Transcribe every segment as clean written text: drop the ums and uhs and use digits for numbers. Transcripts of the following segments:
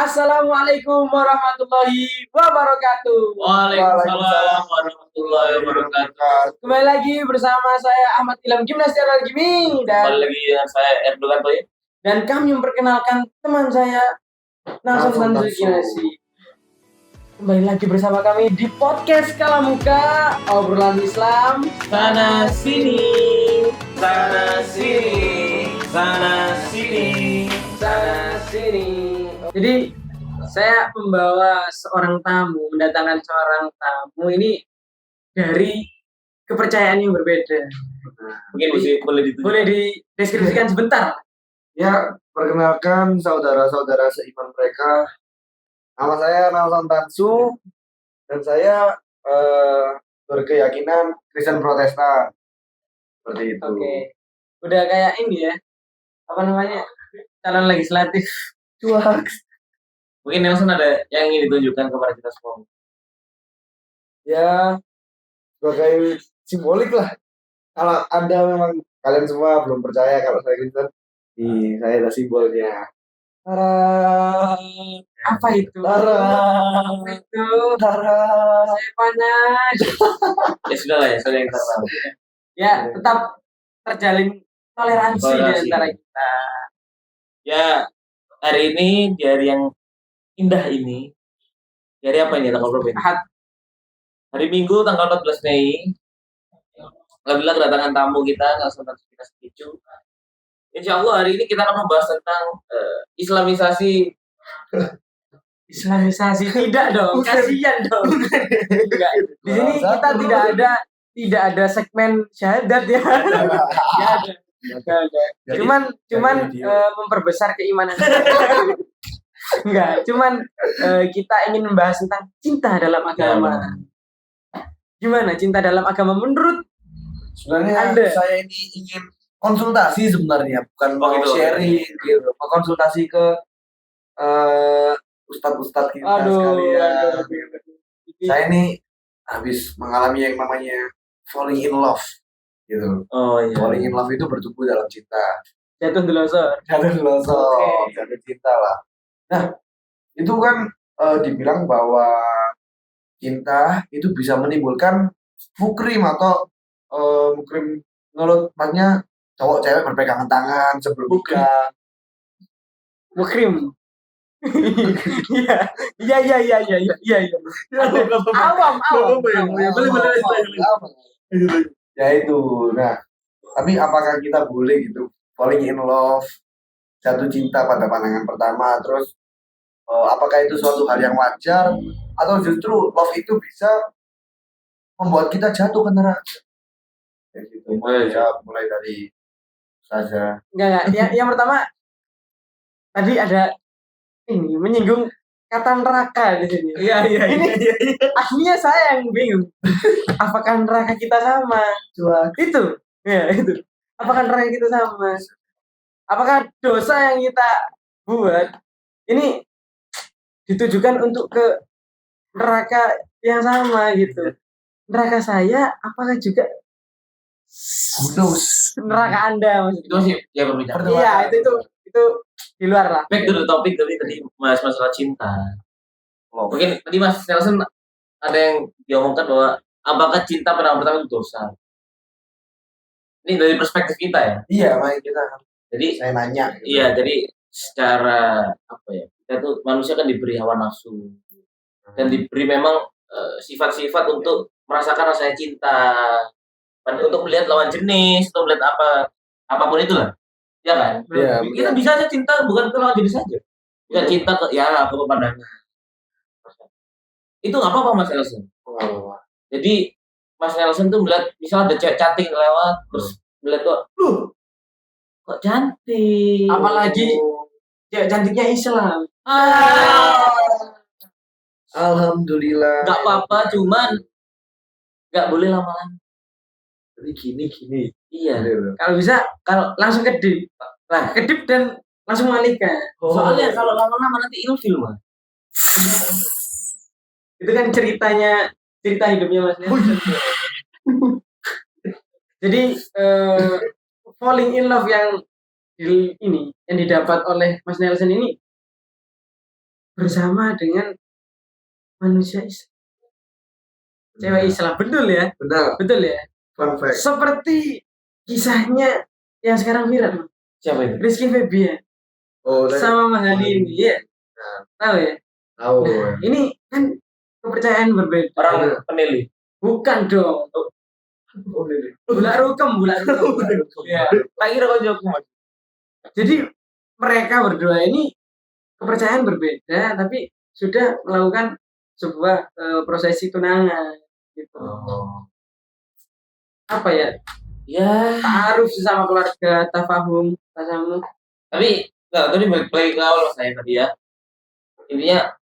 Assalamualaikum warahmatullahi wabarakatuh. Waalaikumsalam warahmatullahi wabarakatuh. Kembali lagi bersama saya Ahmad Ilham Gimnastiar Gimi Kembali lagi dengan saya Erdogan Toy. dan kami memperkenalkan teman saya Nason Tanzukinasi. Kembali lagi bersama kami di podcast Kalamuka, obrolan Islam Sana sini, sana sini, sana sini, sana sini. Jadi saya membawa mendatangkan seorang tamu ini dari kepercayaan yang berbeda. Mungkin boleh ditunjukkan. Boleh dideskripsikan sebentar? Ya, perkenalkan saudara-saudara seiman mereka. Nama saya Nason Tansu dan saya berkeyakinan Kristen Protestan. Seperti itu. Oke. Udah kayak ini ya. Apa namanya? Calon legislatif. Cuak. Mungkin Nelson ada yang ingin ditunjukkan kepada kita semua. Ya, sebagai simbolik lah. Kalau Anda memang kalian semua belum percaya kalau saya Kristen, saya ada simbolnya. Tara. Apa itu? Tara. Apa itu? Tara. Saya panas. Ya sudah lah ya, saya yang tahu. Ya, tetap terjalin toleransi di antara kita. Ya, hari ini di hari yang indah ini. Di hari apa ini tanggal berapa ini? Ahad. Hari Minggu tanggal 14 Mei. Alhamdulillah kedatangan tamu kita, Nelson Tanzukinasi Picu. Insya Allah hari ini kita akan membahas tentang Islamisasi. Islamisasi tidak dong, kasihan dong. Enggak. Di sini kita tidak ada segmen syahadat ya. Enggak ada. Cuman memperbesar keimanan. Enggak, kita ingin membahas tentang cinta dalam agama. Gimana cinta dalam agama menurut Sebenarnya Anda? Saya ini ingin konsultasi sebenarnya, bukan mau gitu. sharing gitu. Mau konsultasi ke ustadz-ustadz kita sekalian. Saya ini habis mengalami yang namanya falling in love gitu. Oh iya. Falling in love itu bertumbuh dalam cinta. Jatuh delosor. Jatuh cinta lah. Nah, itu kan dibilang bahwa cinta itu bisa menimbulkan mukrim atau mukrim menurut maknya cowok cewek berpegangan tangan sebelum nikah. Mukrim. Iya. Awam. Ya itu. Nah, tapi apakah kita boleh gitu falling in love, jatuh cinta pada pandangan pertama, terus apakah itu suatu hal yang wajar atau justru love itu bisa membuat kita jatuh ke neraka? Kayak gitu. Mulai dari saja. Enggak. Yang pertama tadi ada ini menyinggung kata neraka di sini. Iya. Akhirnya saya yang bingung. Apakah neraka kita sama? Itu. Apakah neraka kita sama? Apakah dosa yang kita buat ini ditujukan untuk ke neraka yang sama gitu? Neraka saya apakah juga neraka Anda maksudnya? Itu sih ya perbincangan. Iya, itu di luar lah. Back to the topic tadi mas masalah cinta. Mungkin tadi Mas Nelson ada yang diomongkan bahwa apakah cinta pandangan pertama itu dosa? Ini dari perspektif kita ya. Iya, makanya kita. Jadi saya nanya. Gitu. Iya, jadi secara apa ya? Kita tuh manusia kan diberi hawa nafsu dan diberi memang sifat-sifat untuk merasakan rasanya cinta, untuk melihat lawan jenis, untuk melihat apapun itulah. Ya kan? Ya, kita bisa aja cinta bukan ke lawan jenis saja. Bisa cinta ke pemandangan. Itu nggak apa-apa Mas Nelson. Jadi Mas Nelson tuh melihat misalnya ada cewek cantik lewat terus melihat tuh, kok cantik. Apalagi cewek cantiknya Islam. Alhamdulillah. Nggak apa-apa, cuman nggak boleh lama-lama. Jadi gini. Iya. Kalau bisa, kalau langsung kedip dan langsung menikah. Soalnya kalau lama-lama nanti ilfil Mas. Itu kan cerita hidupnya Mas Nelson. Jadi falling in love yang didapat oleh Mas Nelson ini bersama dengan manusia Islam. Cewek Islam, betul ya? Benar. Betul ya? Fun fact. Seperti kisahnya yang sekarang viral, Siapa itu? Rizky Febian Oh, sama Mahalini, ya? Nah, Tahu ya? tahu. Nah, ini kan kepercayaan berbeda. Orang penilai. Bukan dong. Oh, ini. Bulat rukem. Ya. Tak kira kau jawab Mas. Jadi mereka berdua ini kepercayaan berbeda, tapi sudah melakukan sebuah prosesi tunangan gitu. Oh. Apa ya? Ya, Ta'aruf sesama keluarga, tafahum, tasamu. tapi enggak, tadi balik lagi ke awal saya tadi ya. Intinya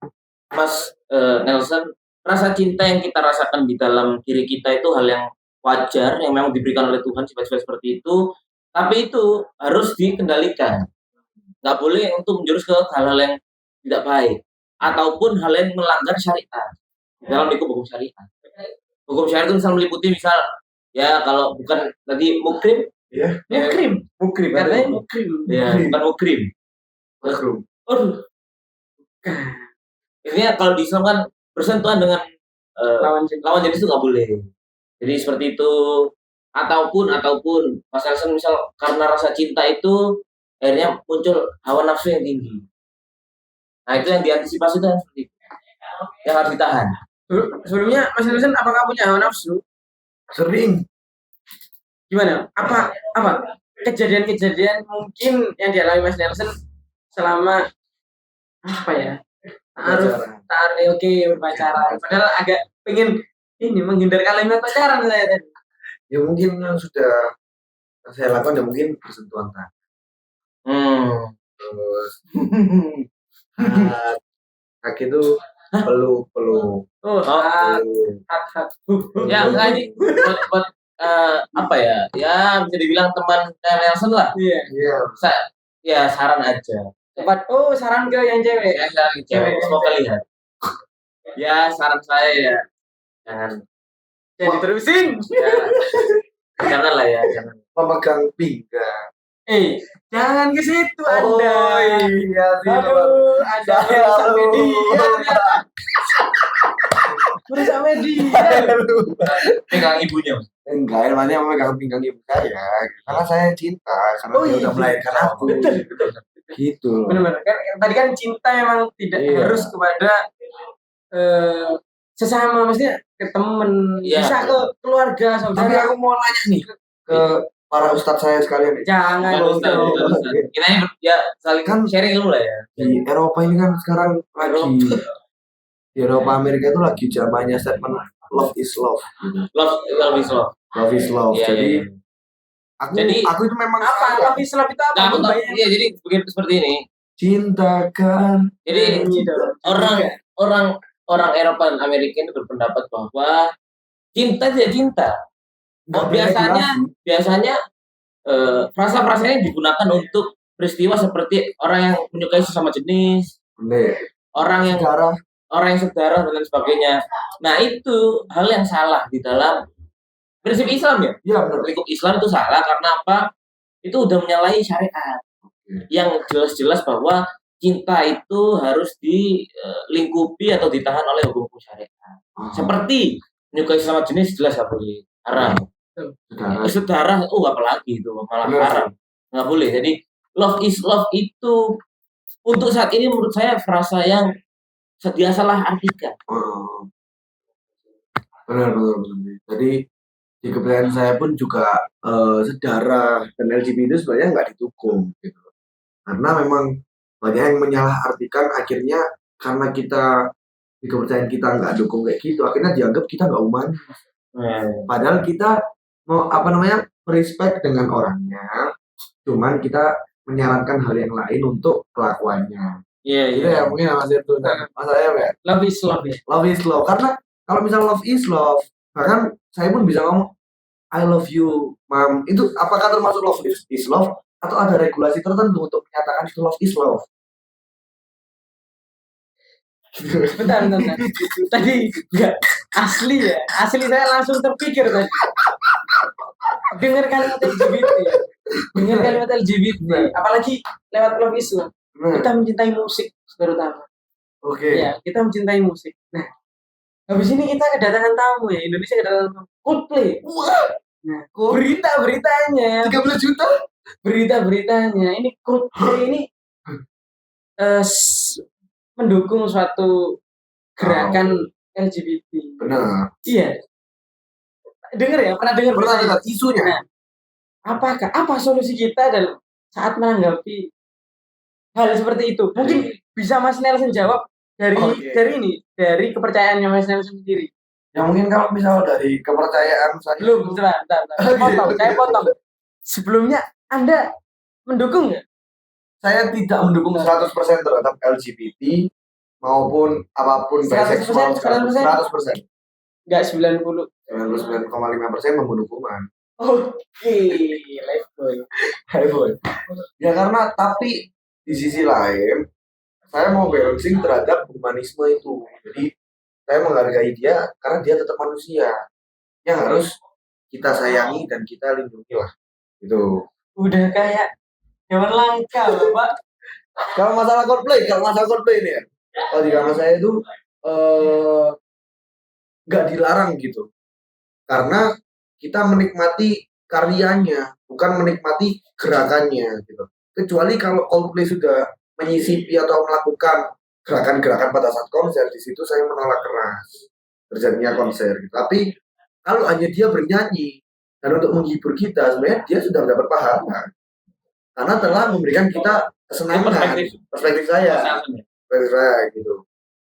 Mas Nelson, rasa cinta yang kita rasakan di dalam diri kita itu hal yang wajar, yang memang diberikan oleh Tuhan sifat-sifat seperti itu. Tapi itu harus dikendalikan. Nggak boleh untuk menjurus ke hal-hal yang tidak baik ataupun hal yang melanggar syariat dalam lingkup hukum syariat. Hukum syariat itu misal meliputi misal ya kalau bukan tadi mukrim, Iya. Mukrim katanya mukrim. ya bukan mukrim. Makrum. Aduh, Intinya kalau di Islam kan bersentuhan dengan lawan jenis. lawan jenis itu nggak boleh. Jadi seperti itu ataupun Mas Nelson misal karena rasa cinta itu akhirnya muncul hawa nafsu yang tinggi. Nah itu yang diantisipasi itu yang seperti itu. Yang harus ditahan. Sebelumnya Mas Nelson apakah punya hawa nafsu? Sering. Gimana? Apa kejadian-kejadian mungkin yang dialami Mas Nelson selama apa ya? Taruh oke berpacaran. Padahal agak pengen ini menghindar kalimat pacaran saya tadi. Ya mungkin yang sudah saya lakukan ya mungkin bersentuhan tangan. Terus kaki itu peluk. Oh, Oh, hak. ya enggak ini buat apa ya? Ya bisa dibilang teman Nelson lah. Iya. Iya. Ya saran aja. Saran ke yang cewek. Ya saran cewek. Semoga lihat. Ya saran saya ya jangan Diterusin. jangan lah ya jangan. Memegang pinggang. Jangan ke situ Oh, Anda. iya sih. Aduh, Anda Saya merusak lu. media. Merusak media. Pegang ibunya. Enggak, namanya memegang pinggang ibu saya. Karena saya cinta, karena Oh, dia iya. udah melahirkan aku. Betul. Gitu. Benar-benar. Tadi kan cinta memang tidak Iya. harus kepada sesama, maksudnya ke temen, Iya. bisa ke keluarga, Tapi saudara. aku mau nanya nih ke para ustadz saya sekalian. Jangan Bukan Ustaz, dong. bukan Ustaz. Kita ini ya saling Kan sharing ilmu lah ya. Di Eropa ini kan sekarang lagi di Eropa Amerika itu lagi zamannya statement love is love. Love is love. Love is love. Iya, Jadi iya. aku itu memang Apa? Tapi Islam itu apa? Nah, aku tahu. Bayangin. Iya, jadi begitu seperti ini. cintakan. Jadi Nyanyi dong. orang Eropa dan Amerika itu berpendapat bahwa cinta tidak cinta. Oh, biasanya frasa-frasanya digunakan untuk peristiwa seperti orang yang menyukai sesama jenis, Bener. orang yang Sekarang sedarah dan lain sebagainya. Nah, itu hal yang salah di dalam prinsip Islam ya. ya benar. Lingkup Islam itu salah karena apa? Itu udah menyalahi syariat. Yang jelas-jelas bahwa cinta itu harus dilingkupi atau ditahan oleh hukum syariat. Seperti menyukai sesama jenis jelas nggak boleh, haram. Sekarang. Sedarah, apalagi itu malah Benar. haram, nggak boleh. Jadi love is love itu untuk saat ini menurut saya frasa yang dia salah artikan. Benar. Jadi di kepercayaan saya pun juga sedarah dan LGBT itu sebenarnya nggak didukung gitu. Karena memang banyak yang menyalah-artikan, akhirnya karena kita di kepercayaan kita nggak dukung kayak gitu, akhirnya dianggap kita nggak humanis. Padahal kita mau respect dengan orangnya, cuman kita menyarankan hal yang lain untuk kelakuannya. Iya, Gitu ya mungkin Mas itu. Mas saya ya. Love is love ya. Love is love. Karena kalau misalnya love is love, bahkan saya pun bisa ngomong I love you, mom. Itu apakah termasuk love is love atau ada regulasi tertentu untuk menyatakan itu love is love? Bentar. Tadi enggak asli ya. Asli saya langsung terpikir tadi. Dengar kalimat LGBT ya. Dengar kalimat LGBT. Apalagi lewat love is love. Kita mencintai musik terutama. Oke. Ya, kita mencintai musik. Nah, habis ini kita kedatangan tamu ya, Indonesia kedatangan tamu. Coldplay. Wah, Nah, berita-beritanya, 13 juta. ini Coldplay ini mendukung suatu gerakan LGBT. Benar. Iya. Pernah dengar Pernah berita dengar isunya? Nah, apa solusi kita dalam saat menanggapi hal seperti itu? Mungkin bisa Mas Nelson jawab dari kepercayaannya Mas Nelson sendiri. Ya mungkin kalau misal dari kepercayaan saya. Belum, bentar. Saya potong. Sebelumnya Anda mendukung nggak? Saya tidak mendukung 100% terhadap LGBT maupun apapun 100%, biseksual 100%. 100%. Enggak 90. 99,5% membunuh kuman. Oke, life boy. Ya karena tapi di sisi lain saya mau balancing terhadap humanisme itu. Jadi saya menghargai dia karena dia tetap manusia yang harus kita sayangi dan kita lindungi lah. Gitu. Udah kayak hewan langka, Bapak. Kalau masalah Coldplay ini ya. Kalau di kamar saya itu nggak dilarang gitu. Karena kita menikmati karyanya, bukan menikmati gerakannya gitu. Kecuali kalau Coldplay sudah menyisipi atau melakukan gerakan-gerakan pada saat konser, di situ saya menolak keras terjadinya konser. Gitu. Tapi kalau hanya dia bernyanyi dan untuk menghibur kita, sebenarnya dia sudah mendapat pahala karena telah memberikan kita kesenangan. Perspektif saya gitu.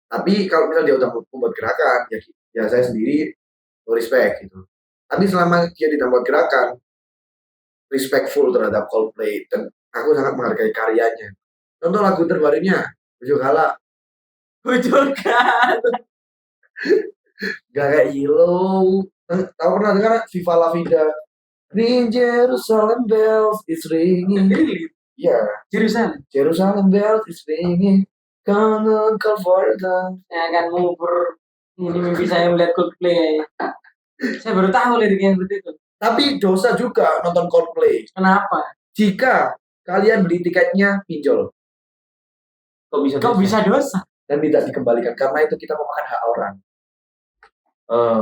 Tapi kalau misalnya dia udah membuat gerakan, ya saya sendiri respect gitu. Tapi selama dia tidak membuat gerakan, respectful terhadap Coldplay dan aku sangat menghargai karyanya. Contoh lagu terbarunya, Bojogala. Gak kayak Yellow. Tahu pernah dengar Viva La Vida? Ring Jerusalem bells is ringing. Iya. Jerusalem bells is ringing. Come on, call for them. Saya akan mengubur ini mimpi saya melihat Coldplay. Saya baru tahu liriknya seperti itu. Tapi dosa juga nonton Coldplay. Kenapa? Jika kalian beli tiketnya pinjol. Kok bisa dosa? Dan tidak dikembalikan karena itu kita memakan hak orang.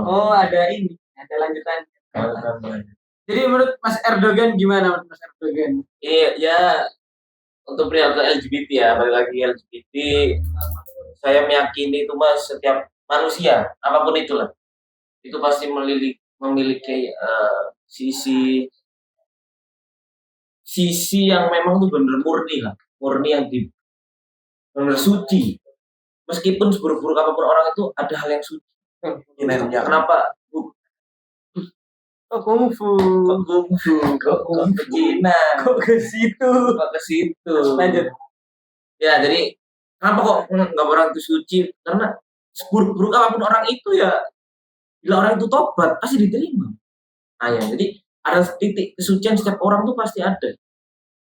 Oh, ada lanjutan. Jadi menurut Mas Erdogan gimana, Mas Erdogan? Iya, ya untuk perihal ke LGBT ya, balik lagi LGBT, saya meyakini itu Mas, setiap manusia apapun itulah, itu pasti memiliki sisi yang memang tuh bener murni yang bener suci. Meskipun seburuk-buruk apapun orang itu ada hal yang suci. Kenapa? Kungfu. Cina. Kok ke situ? Lanjut. Ya, jadi kenapa kok nggak orang itu suci? Karena seburuk-buruk apapun orang itu ya, bila orang itu tobat pasti diterima. Nah ya, jadi ada titik kesucian setiap orang tuh pasti ada.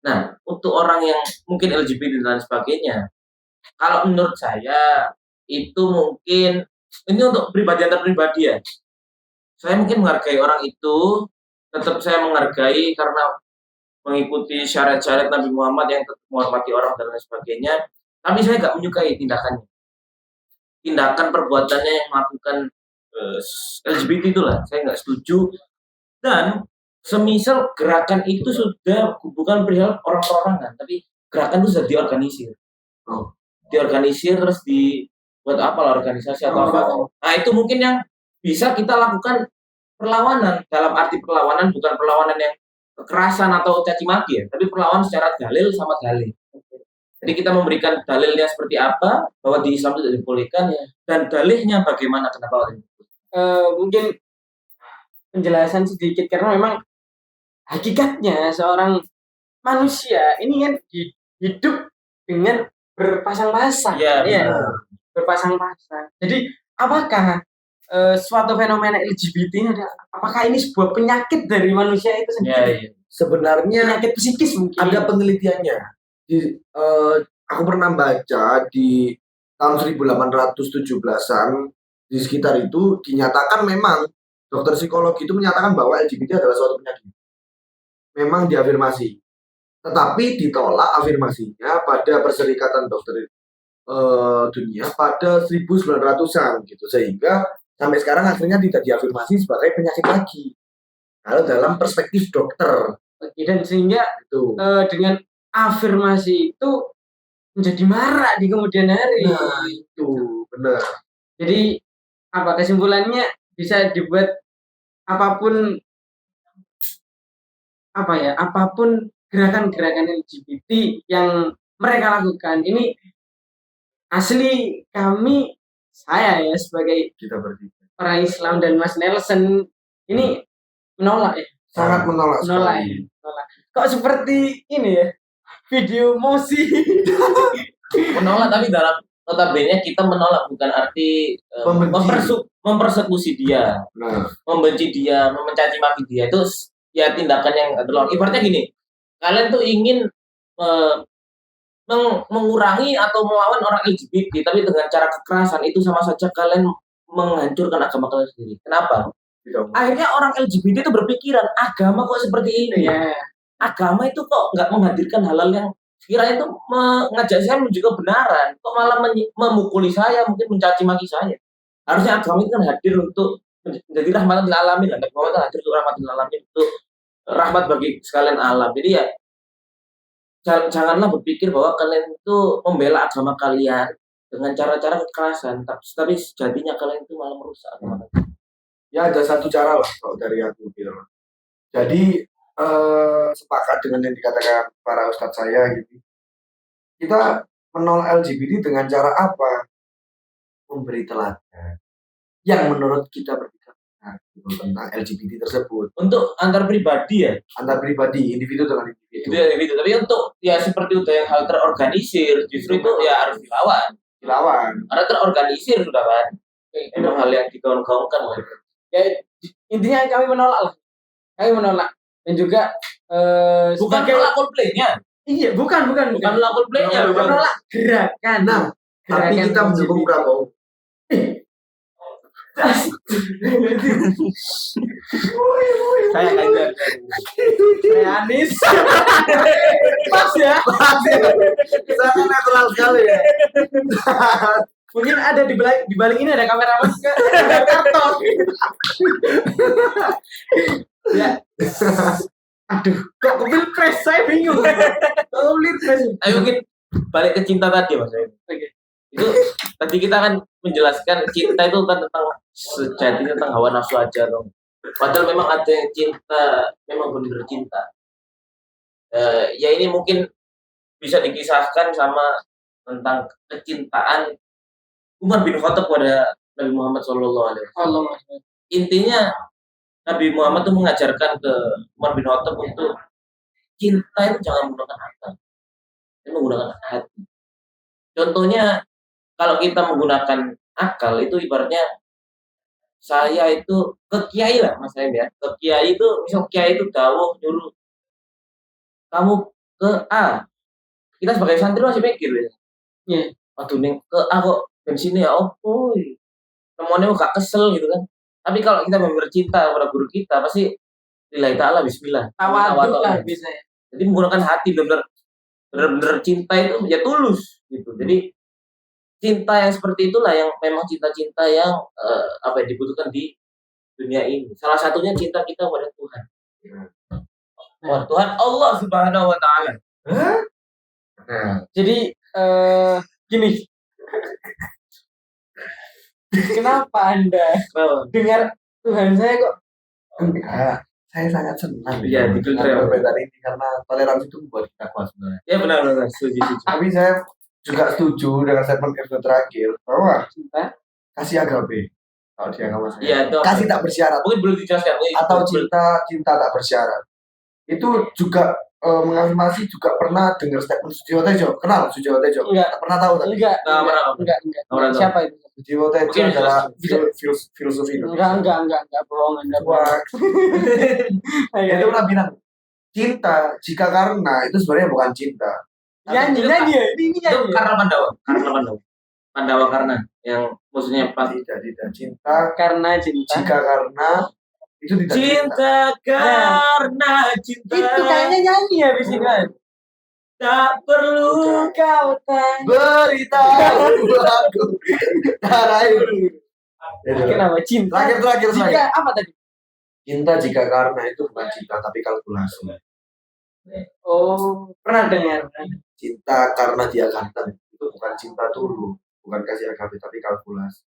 Nah, untuk orang yang mungkin LGBT dan sebagainya, kalau menurut saya itu mungkin ini untuk pribadi antar pribadi ya. Saya mungkin menghargai orang itu, tetap saya menghargai karena mengikuti syariat-syariat Nabi Muhammad yang tetap menghormati orang dan lain sebagainya. Tapi saya nggak menyukai tindakan perbuatannya yang melakukan LGBT itulah. Saya nggak setuju. Dan semisal gerakan itu sudah bukan perihal orang-orangan, tapi gerakan itu sudah diorganisir. Diorganisir terus buat apa organisasi atau apa. Nah itu mungkin yang bisa kita lakukan perlawanan. Dalam arti perlawanan bukan perlawanan yang kekerasan atau caci maki ya, tapi perlawanan secara dalil sama dalil. Jadi kita memberikan dalilnya seperti apa bahwa di Islam itu tidak dibolehkan ya, dan dalilnya bagaimana kenapa itu. Mungkin penjelasan sedikit karena memang hakikatnya seorang manusia ini kan hidup dengan berpasang-pasang. Ya, berpasang-pasang. Jadi apakah suatu fenomena LGBT ini apakah ini sebuah penyakit dari manusia itu sendiri? Ya. Sebenarnya penyakit psikis mungkin. Ada penelitiannya. Aku pernah baca di tahun 1817-an di sekitar itu dinyatakan memang dokter psikologi itu menyatakan bahwa LGBT adalah suatu penyakit. Memang diafirmasi. Tetapi ditolak afirmasinya pada Perserikatan Dokter dunia pada 1900-an gitu, sehingga sampai sekarang akhirnya tidak diafirmasi sebagai penyakit lagi kalau dalam perspektif dokter Dan sehingga itu. dengan afirmasi itu menjadi marak di kemudian hari. Nah itu benar. Jadi apa kesimpulannya bisa dibuat apapun gerakan-gerakan LGBT yang mereka lakukan ini asli saya ya sebagai Kita bertiga orang Islam dan Mas Nelson ini menolak ya. sangat menolak Menolak. sekali. Kok seperti ini ya video mosi. Menolak, tapi dalam notabene kita menolak bukan arti mempersekusi dia, Nah, membenci dia, mencaci maki dia. Itu ya tindakan yang terlalu. Ibaratnya gini, kalian tuh ingin mengurangi atau melawan orang LGBT, tapi dengan cara kekerasan, itu sama saja kalian menghancurkan agama kalian sendiri. Kenapa? tidak. Akhirnya orang LGBT itu berpikiran, agama kok seperti ini? Ya. Agama itu kok nggak menghadirkan hal-hal yang sekiranya itu mengajak saya menuju kebenaran, kok malah memukuli saya, mungkin mencaci maki saya. Harusnya agama itu kan hadir untuk menjadi rahmatan lil alamin. Nabi Muhammad kan hadir untuk rahmatan lil alamin, untuk rahmat bagi sekalian alam. Jadi ya janganlah berpikir bahwa kalian itu membela agama kalian dengan cara-cara kekerasan, tapi sejatinya kalian itu malah merusak agama kalian. Ya ada satu cara lah kalau dari aku bilang. Jadi sepakat dengan yang dikatakan para ustadz saya gitu. Kita menolak LGBT dengan cara apa? Memberi teladan yang menurut kita bertiga tentang LGBT tersebut. Untuk antar pribadi ya, Antar pribadi, individu dengan individu. gitu. Tapi untuk ya seperti itu yang hal terorganisir, justru itu ya harus dilawan. Karena terorganisir sudah kan. Itu hal yang digaung-gaungkan. Ya intinya kami menolak lah. Kami menolak. Dan juga Bukan menolak Coldplay-nya. Iya, bukan Menolak Coldplay-nya. menolak gerakan. Nah, tapi kita mendukung Prabowo. Saya Ganjar. Saya Anies. Pas ya. Sangat netral sekali ya. Mungkin ada di balik ini ada kameramen ke karton. Ya. Aduh, kok ke Pilpres saya bingung. Kok Pilpres? Ayo mungkin balik ke cinta tadi Mas. Oke. Itu tadi kita kan menjelaskan cinta itu kan tentang sejatinya tentang hawa nafsu aja dong. Padahal memang ada yang cinta, memang benar cinta. Ya ini mungkin bisa dikisahkan sama tentang kecintaan Umar bin Khattab pada Nabi Muhammad SAW. Intinya Nabi Muhammad itu mengajarkan ke Umar bin Khattab untuk cinta itu jangan menggunakan akal, tapi menggunakan hati. Contohnya kalau kita menggunakan akal itu ibaratnya saya itu ke kiai lah mas Aim ya, ke kiai itu misal kiai itu dawuh nyuruh kamu ke A, kita sebagai santri masih mikir ya. Iya. Aduh nih ke A kok bensinnya ya oh temuannya gak kesel gitu kan. Tapi kalau kita benar cinta kepada guru kita pasti lillahi ta'ala bismillah. Tawaduk lah biasanya. Jadi menggunakan hati benar-benar cinta itu ya tulus gitu. Jadi cinta yang seperti itulah yang memang cinta-cinta yang dibutuhkan di dunia ini. Salah satunya cinta kita kepada Tuhan. Wah, Tuhan Allah Subhanahu wa taala. Jadi gini. Kenapa Anda dengar Tuhan saya kok? Enggak, saya sangat senang Iya, dengan perbedaan ini karena toleransi itu membuat kita kuat sebenarnya. Ya benar setuju. Tapi saya juga setuju dengan statement Irfan terakhir bahwa Cinta kasih agape kalau di agama saya. Iya, kasih tak bersyarat. Mungkin belum dijelaskan. Atau cinta tak bersyarat. Itu juga mengafirmasi juga pernah dengar statement Sujiwo Tejo. Kenal Sujiwo Tejo? Enggak. Pernah tahu tadi? Enggak. Siapa itu? Sujiwo Tejo Mungkin adalah filosofi Indonesia. Enggak bohong Anda. Wah. Itu pernah bilang cinta jika karena itu sebenarnya bukan cinta. Nyanyi ya. Ini Itu karena Pandawa karena yang maksudnya pas tidak cinta karena cinta. Jika karena itu tidak cinta karena cinta. Itu kayaknya nyanyi habis ini kan. Tak perlu kau tanya. Beritahu aku. Terakhir. Kenapa cinta? Terakhir. Jika apa tadi? Cinta jika karena itu bukan cinta tapi kalkulasi. Oh, pernah dengar. Cinta karena dia ganteng itu bukan cinta dulu, bukan kasih agama tapi kalkulasi.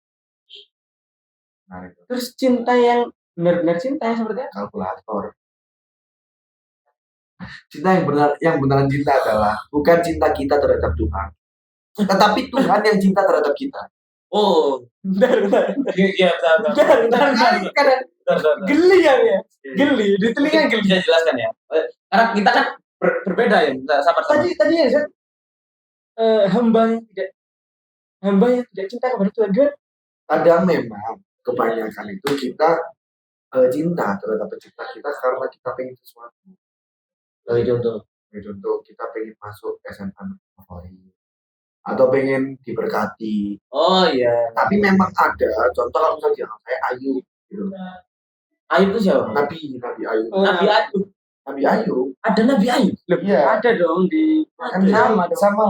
Nah, itu Terus cinta yang benar-benar cinta yang seperti apa? kalkulator. Cinta yang beneran cinta adalah bukan cinta kita terhadap Tuhan, tetapi Tuhan yang cinta terhadap kita. Oh, Bentar. iya, Bentar. Kadang geli ya. Geli, di telinga geli. Bisa jelaskan ya? Karena kita kan berbeda ya, sahabat. Tadi ya, Zat, hamba yang tidak cinta kepada Tuhan kan? Kadang memang kebanyakan itu kita cinta terhadap pencipta kita karena kita pengen sesuatu. Contoh. Contoh kita pengen masuk SMA favorit atau pengen diberkati. Oh iya. Tapi memang ada contoh kalau misalnya saya Ayub gitu. Ayub itu siapa? Nabi Ayub. Oh, Nabi Ayub. Nabi Ayub. Ada Nabi Ayub. Iya. Ada dong di Kan sama dong. sama.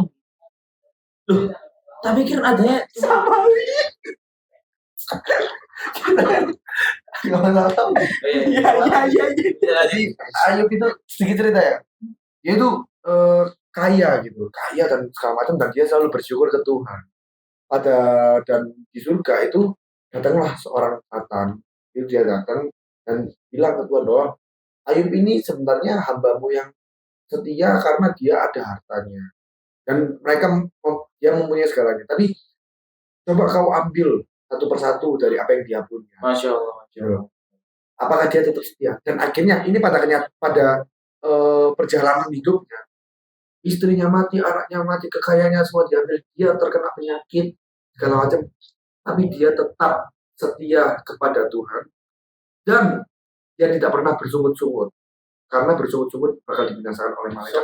Loh, tak pikir adanya Sama. Kalau tahu. Iya. Jadi Ayub itu sedikit cerita ya. Dia itu kaya gitu, kaya dan segala macam dan dia selalu bersyukur ke Tuhan. Dan di surga itu datanglah seorang Satan. Itu dia datang dan bilang ke Tuhan bahwa Ayub ini sebenarnya hambamu yang setia karena dia ada hartanya dan dia mempunyai segalanya. Tapi coba kau ambil satu persatu dari apa yang dia punya. Masya Allah. Apakah dia tetap setia? Dan akhirnya ini pada perjalanan hidupnya, istrinya mati, anaknya mati, kekayaannya semua diambil, dia terkena penyakit segala macam, tapi dia tetap setia kepada Tuhan dan dia tidak pernah bersungut-sungut karena bersungut-sungut bakal dibinasakan oleh malaikat.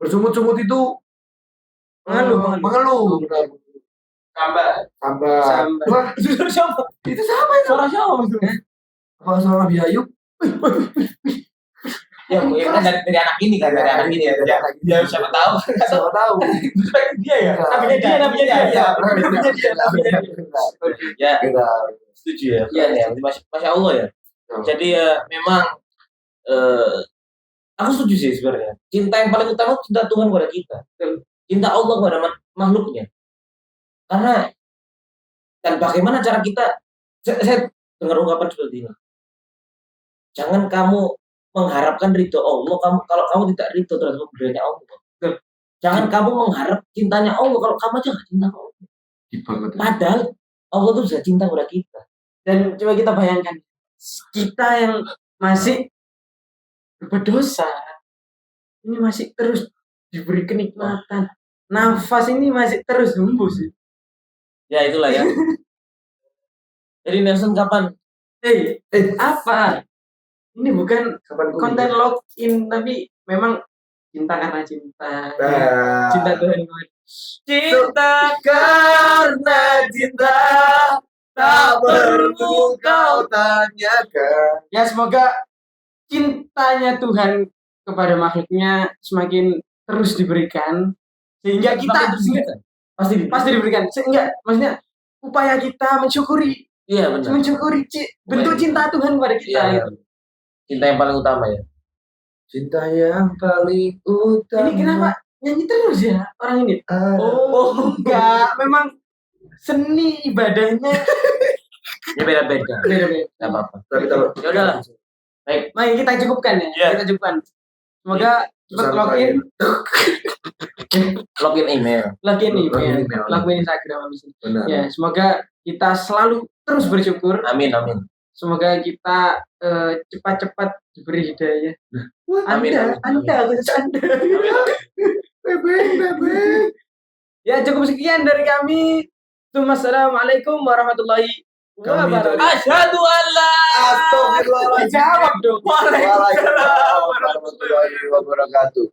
Bersungut-sungut itu mengeluh. Sambar. Wah, Itu siapa? itu siapa itu? Suara siapa itu? Apa suara Nabi Ayub? Ya, kan dari anak ini kan, dari anak ini ya. Ya, siapa tahu. Siapa tahu? Dia ya. Nabinya dia. Ya, Beda. setuju ya. Iya ya, Masya Allah ya. Jadi ya memang aku setuju sih sebenarnya. Cinta yang paling utama cinta Tuhan kepada kita. Cinta Allah kepada makhluknya. Karena dan bagaimana cara kita, saya dengar ungkapan seperti ini. Jangan kamu mengharapkan ridho Allah kalau kamu tidak ridho terhadap pemberiannya Allah. Jangan kamu mengharap cintanya Allah kalau kamu aja nggak cinta Allah. Padahal Allah tuh bisa cinta kepada kita. Dan coba kita bayangkan, kita yang masih berdosa, ini masih terus diberi kenikmatan. Nafas ini masih terus hembus. Ya itulah ya. Jadi Nelson kapan? Apa? Ini bukan Kapan konten login, tapi memang cinta karena cinta. Cinta Tuhan. Cinta karena cinta tak perlu kau tanyakan. Ya semoga cintanya Tuhan kepada makhluknya semakin terus diberikan sehingga kita pasti diberikan. Sehingga maksudnya upaya kita mensyukuri. Iya benar. Mensyukuri bentuk cinta Tuhan kepada kita. Iya, gitu. Cinta yang paling utama ya. Cinta yang paling utama. Ini kenapa nyanyi terus ya orang ini? Oh enggak, memang seni ibadahnya Ya beda-beda. Enggak apa-apa. Ya udahlah. Baik. Mari kita cukupkan ya. Iya. Kita cukupkan. Semoga cepat login email. login Instagram habis ini. Benar. Ya, semoga kita selalu terus bersyukur. Amin. Semoga kita cepat-cepat diberi hidayah. Amin. Anda. Bebek. Ya, cukup sekian dari kami. Assalamualaikum warahmatullahi wabarakatuh. Asyhadu an la Astagfirullahaladzim. Jawab dong. Waalaikumsalam warahmatullahi wabarakatuh.